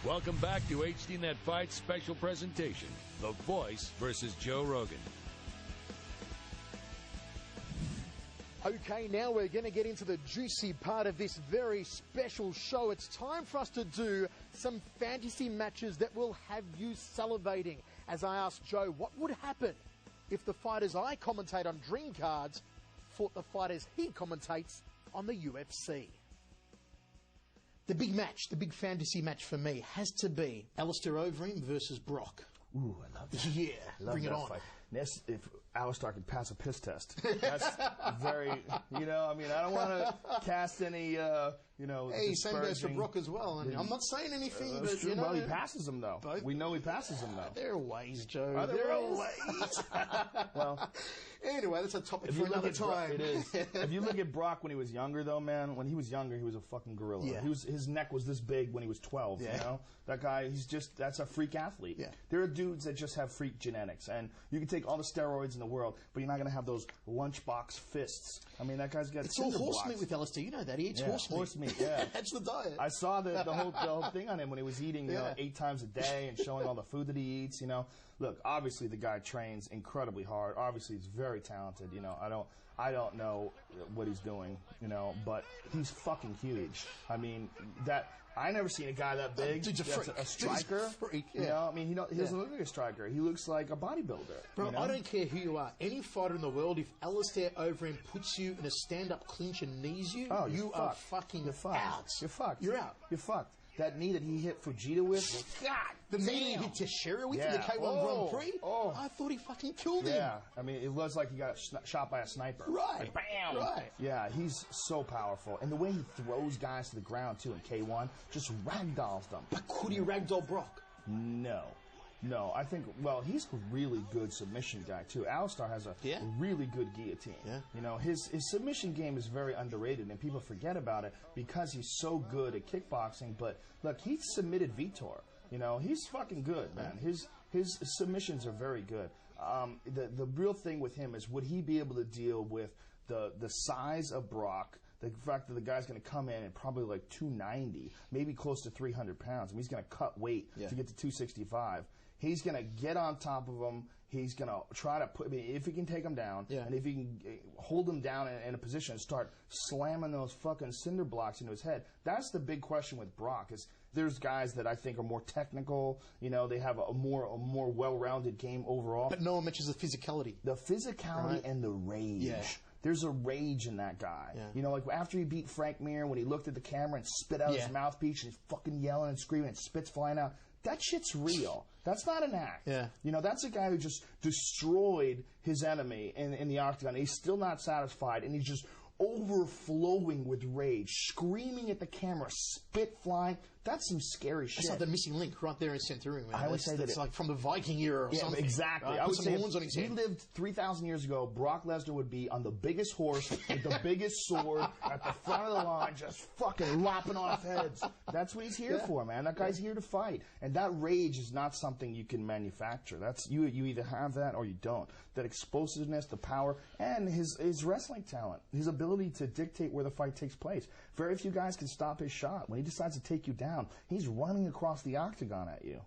Welcome back to HDNet Fight's special presentation, The Voice versus Joe Rogan. Okay, now we're going to get into the juicy part of this very special show. It's time for us to do some fantasy matches that will have you salivating. As I asked Joe, what would happen if the fighters I commentate on Dream Cards fought the fighters he commentates on the UFC? The big match, the big fantasy match for me has to be Alistair Overeem versus Brock. Ooh, I love that. Yeah, bring it on. Fight. If Alistair could pass a piss test, that's very, I don't want to cast any, Hey, same goes for Brock as well. And I'm not saying anything, but, true. Well, he passes him, though. We know he passes him, though. There are ways, Joe. There are ways. Well, anyway, that's a topic for another time. It is. If you look at Brock when he was younger, though, man, when he was younger, he was a fucking gorilla. Yeah. His neck was this big when he was 12, That guy, that's a freak athlete. Yeah. There are dudes that just have freak genetics, and you can take all the steroids in the world, but you're not going to have those lunchbox fists. I mean, that guy's got It's all horse meat with Alistair. You know that. He eats horse meat. Yeah. That's the diet. I saw the whole thing on him when he was eating 8 times a day and showing all the food that he eats. Look, obviously the guy trains incredibly hard. Obviously he's very talented. I don't know what he's doing. But he's fucking huge. I mean, I never seen a guy that big. Dude's a freak. A striker. Dude's a freak. Yeah. He doesn't look like a striker. He looks like a bodybuilder. Bro, I don't care who you are. Any fighter in the world, if Alistair Overeem puts you in a stand-up clinch and knees you, you are fucking out. You're fucked. You're out. You're fucked. That knee that he hit Fujita with, God, the knee he hit Teixeira with in the K1 Grand Prix, I thought he fucking killed him. Yeah, I mean, it was like he got shot by a sniper. Right. Like, bam! Right. Yeah, he's so powerful. And the way he throws guys to the ground, too, in K1, just ragdolls them. But could he ragdoll Brock? No, I think, he's a really good submission guy, too. Alistair has a really good guillotine. Yeah. His submission game is very underrated, and people forget about it because he's so good at kickboxing. But, look, he submitted Vitor. He's fucking good, man. His submissions are very good. The real thing with him is, would he be able to deal with the size of Brock, the fact that the guy's going to come in at probably like 290, maybe close to 300 pounds. I mean, he's going to cut weight to get to 265. He's going to get on top of him. He's going to try to if he can take him down, and if he can hold him down in a position and start slamming those fucking cinder blocks into his head. That's the big question with Brock. Is there's guys that I think are more technical. They have a more well-rounded game overall. But no one mentions the physicality. The physicality and the rage. Yeah. There's a rage in that guy. Yeah. Like after he beat Frank Mir, when he looked at the camera and spit out his mouthpiece and he's fucking yelling and screaming and spit's flying out. That shit's real. That's not an act. Yeah. That's a guy who just destroyed his enemy in the octagon. He's still not satisfied, and he's just overflowing with rage, screaming at the camera, spit flying. That's some scary shit. That's like the missing link right there in Centurion. I would say that's like from the Viking era or something. Exactly. Right? I would Put say some horns on his head. he lived 3,000 years ago. Brock Lesnar would be on the biggest horse with the biggest sword at the front of the line, just fucking lopping off heads. That's what he's here for, man. That guy's here to fight. And that rage is not something you can manufacture. That's you either have that or you don't. That explosiveness, the power, and his wrestling talent, his ability to dictate where the fight takes place. Very few guys can stop his shot. When he decides to take you down, he's running across the octagon at you.